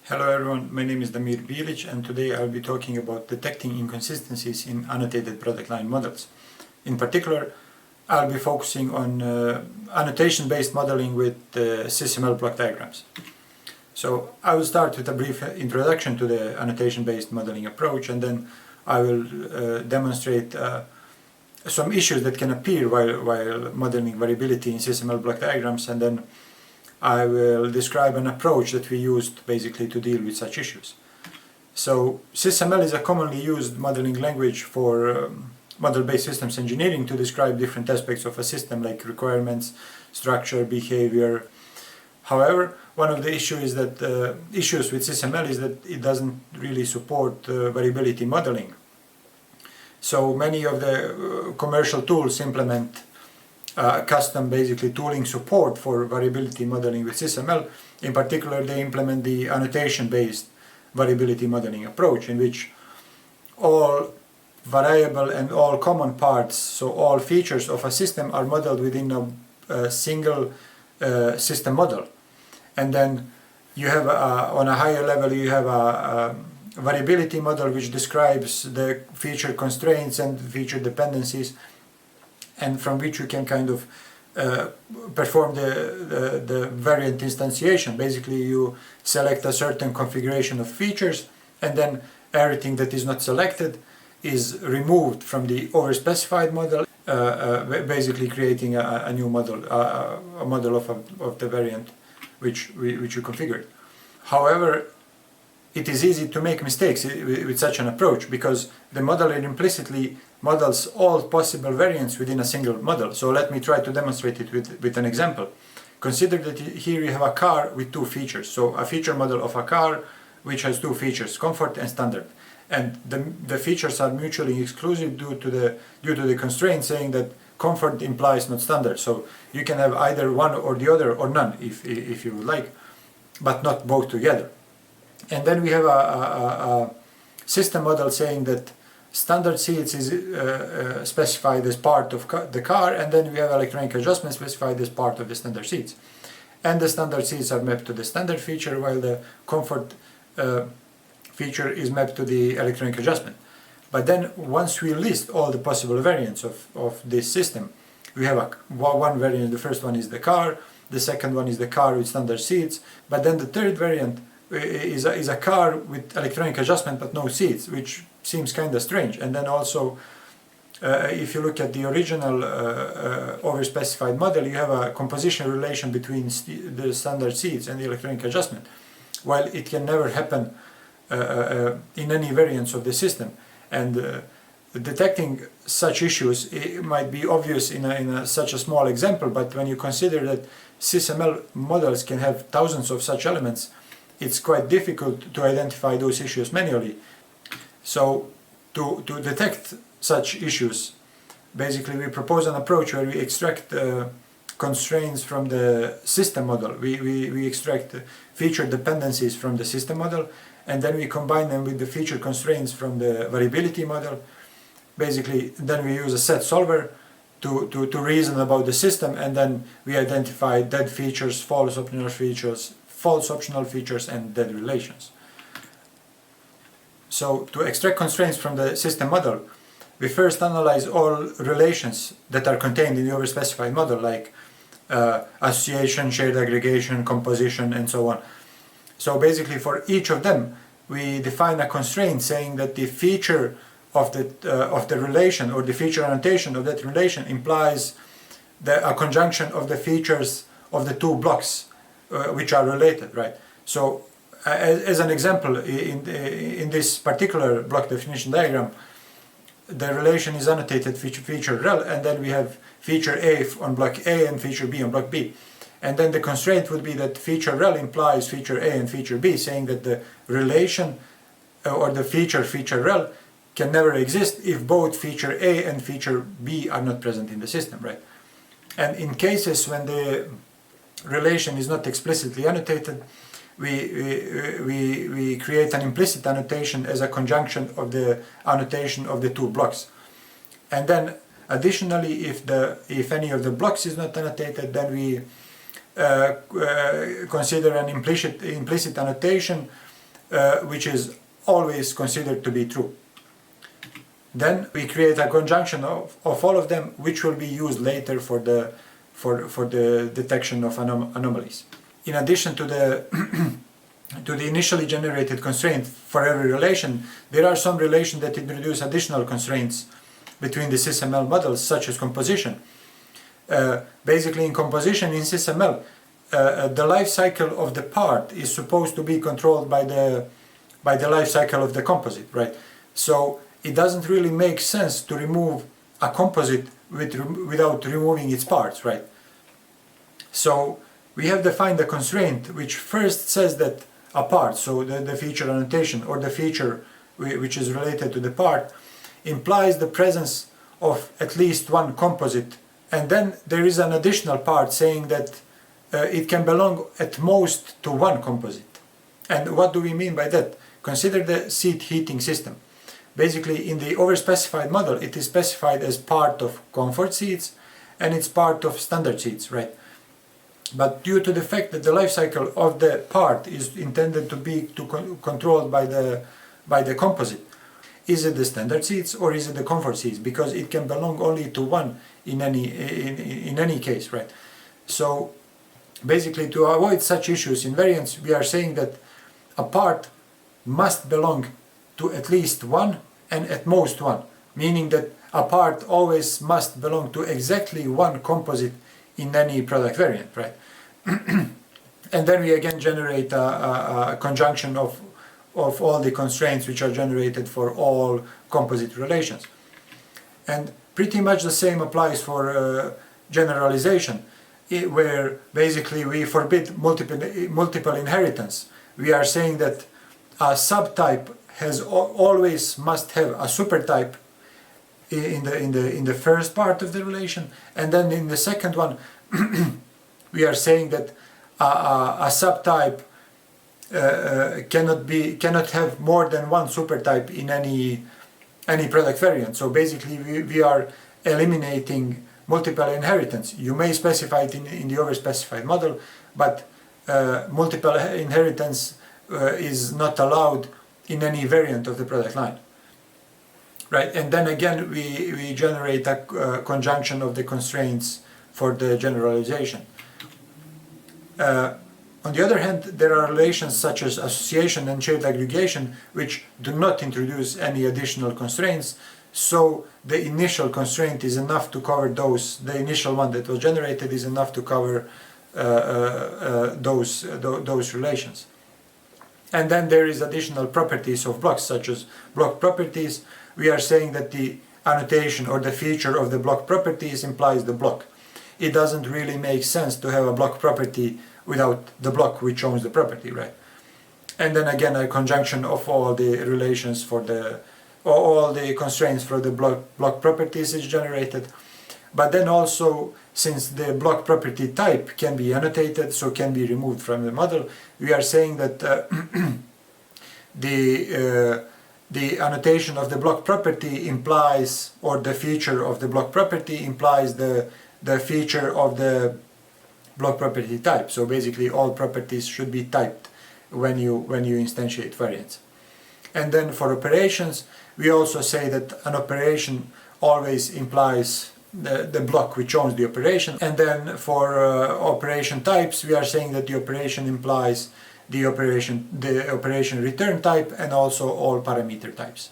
Hello everyone, my name is Damir Bilic and today I'll be talking about detecting inconsistencies in annotated product line models. In particular, I'll be focusing on annotation-based modeling with CSML block diagrams. So I will start with a brief introduction to the annotation-based modeling approach, and then I will demonstrate some issues that can appear while modeling variability in CSML block diagrams, and then I will describe an approach that we used basically to deal with such issues. So CSML is a commonly used modeling language for model-based systems engineering to describe different aspects of a system like requirements, structure, behavior. However, one of the issues with CSML is that it doesn't really support variability modeling. So many of the commercial tools implement custom basically tooling support for variability modeling with CSML. In particular, they implement the annotation-based variability modeling approach, in which all variable and all common parts, so all features of a system, are modeled within a single system model. And then you have on a higher level you have a variability model which describes the feature constraints and feature dependencies, and from which you can kind of perform the variant instantiation. Basically, you select a certain configuration of features, and then everything that is not selected is removed from the overspecified model, basically creating a new model, a model of the variant which you configured. However, it is easy to make mistakes with such an approach, because the modeler implicitly models all possible variants within a single model. So let me try to demonstrate it with an example. Consider that here you have a car with two features. So a feature model of a car which has two features, comfort and standard. And the features are mutually exclusive due to the constraint saying that comfort implies not standard. So you can have either one or the other, or none if you would like, but not both together. And then we have a system model saying that standard seats is specified as part of the car, and then we have electronic adjustment specified as part of the standard seats. And the standard seats are mapped to the standard feature, while the comfort feature is mapped to the electronic adjustment. But then once we list all the possible variants of this system, we have one variant. The first one is the car, the second one is the car with standard seats, but then the third variant is a car with electronic adjustment but no seats, which seems kind of strange. And then also, if you look at the original overspecified model, you have a composition relation between the standard seats and the electronic adjustment, while it can never happen in any variants of the system. And detecting such issues, it might be obvious in such a small example, but when you consider that CSML models can have thousands of such elements, it's quite difficult to identify those issues manually. So to detect such issues, basically we propose an approach where we extract constraints from the system model. We extract feature dependencies from the system model, and then we combine them with the feature constraints from the variability model. Basically, then we use a set solver to reason about the system, and then we identify dead features, false optional features, and dead relations. So to extract constraints from the system model, we first analyze all relations that are contained in the overspecified model, like association, shared aggregation, composition, and so on. So basically for each of them, we define a constraint saying that the feature of the relation, or the feature annotation of that relation, implies a conjunction of the features of the two blocks which are related, right? So as an example, in this particular block definition diagram, the relation is annotated feature rel, and then we have feature A on block A and feature B on block B. And then the constraint would be that feature rel implies feature A and feature B, saying that the relation or the feature rel can never exist if both feature A and feature B are not present in the system, right? And in cases when the relation is not explicitly annotated, we create an implicit annotation as a conjunction of the annotation of the two blocks. And then additionally, if any of the blocks is not annotated, then we consider an implicit annotation which is always considered to be true. Then we create a conjunction of all of them, which will be used later for the detection of anomalies. In addition to the to the initially generated constraint for every relation, there are some relations that introduce additional constraints between the CSML models, such as composition. Basically, in composition in CSML, the life cycle of the part is supposed to be controlled by the life cycle of the composite, right? So it doesn't really make sense to remove a composite without removing its parts, right? So we have defined a constraint which first says that a part, so the feature annotation or the feature which is related to the part, implies the presence of at least one composite, and then there is an additional part saying that it can belong at most to one composite. And what do we mean by that? Consider the seat heating system. Basically, in the overspecified model, it is specified as part of comfort seats and it's part of standard seats, right? But due to the fact that the life cycle of the part is intended to be controlled by the composite, is it the standard seats or is it the comfort seats? Because it can belong only to one in any case, right? So basically, to avoid such issues in variance, we are saying that a part must belong to at least one and at most one, meaning that a part always must belong to exactly one composite in any product variant, right? And then we again generate a conjunction of all the constraints which are generated for all composite relations. And pretty much the same applies for generalization, where basically we forbid multiple inheritance. We are saying that a subtype always must have a supertype in the first part of the relation, and then in the second one we are saying that a subtype cannot have more than one supertype in any product variant. So basically we are eliminating multiple inheritance. You may specify it in the overspecified model, but multiple inheritance is not allowed in any variant of the product line. Right, and then again we generate a conjunction of the constraints for the generalization. On the other hand, there are relations such as association and shared aggregation which do not introduce any additional constraints, so the initial constraint is enough to cover those, the initial one that was generated is enough to cover those relations. And then there is additional properties of blocks, such as block properties. We are saying that the annotation or the feature of the block properties implies the block. It doesn't really make sense to have a block property without the block which owns the property, right? And then again a conjunction of all the relations for all the constraints for the block properties is generated. But then also, since the block property type can be annotated, so can be removed from the model, we are saying that the annotation of the block property implies, or the feature of the block property implies the feature of the block property type. So basically all properties should be typed when you instantiate variants. And then for operations, we also say that an operation always implies the block which owns the operation. And then for operation types, we are saying that the operation implies the operation return type and also all parameter types.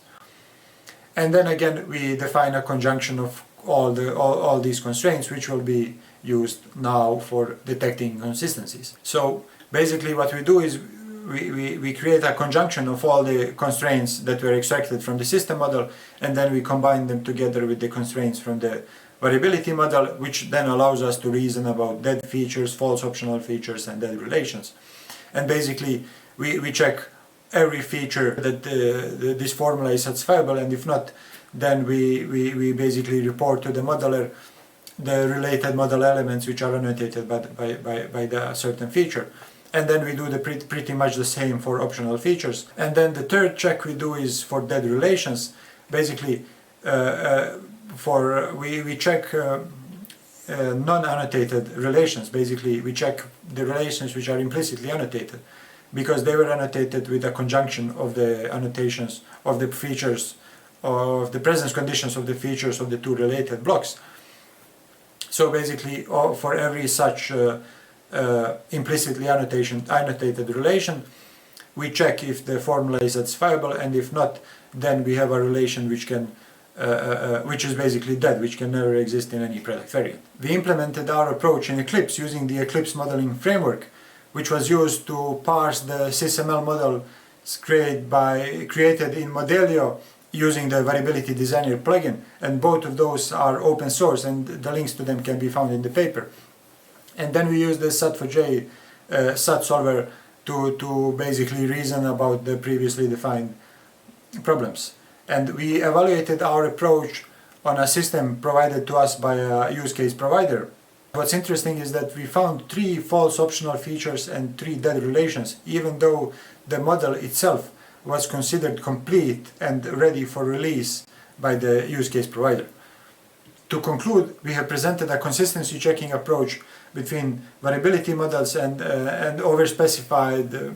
And then again we define a conjunction of all these constraints which will be used now for detecting inconsistencies. So basically what we do is we create a conjunction of all the constraints that were extracted from the system model, and then we combine them together with the constraints from the variability model, which then allows us to reason about dead features, false optional features, and dead relations. And basically we check every feature that this formula is satisfiable, and if not, then we basically report to the modeler the related model elements which are annotated by the certain feature. And then we do pretty much the same for optional features. And then the third check we do is for dead relations. Basically we check non-annotated relations. Basically we check the relations which are implicitly annotated. because they were annotated with a conjunction of the annotations of the features of the presence conditions of the features of the two related blocks. So basically, for every such implicitly annotated relation, we check if the formula is satisfiable, and if not, then we have a relation which can which is basically dead, which can never exist in any product variant. We implemented our approach in Eclipse using the Eclipse modeling framework, which was used to parse the CSML model created in Modelio using the Variability Designer plugin, and both of those are open source, and the links to them can be found in the paper. And then we used the SAT4J SAT solver to basically reason about the previously defined problems. And we evaluated our approach on a system provided to us by a use case provider. What's interesting is that we found 3 false optional features and 3 dead relations, even though the model itself was considered complete and ready for release by the use case provider. To conclude, we have presented a consistency checking approach between variability models and overspecified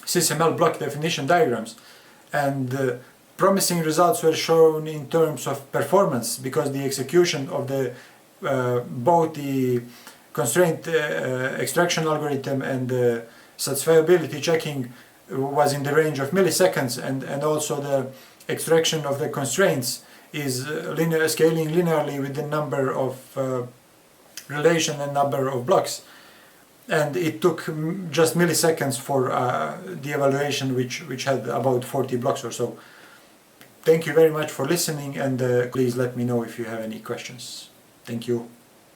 CSML block definition diagrams, and promising results were shown in terms of performance, because the execution of the both the constraint extraction algorithm and the satisfiability checking was in the range of milliseconds, and also the extraction of the constraints is scaling linearly with the number of relation and number of blocks, and it took just milliseconds for the evaluation, which had about 40 blocks or so. Thank you very much for listening, and please let me know if you have any questions. Thank you.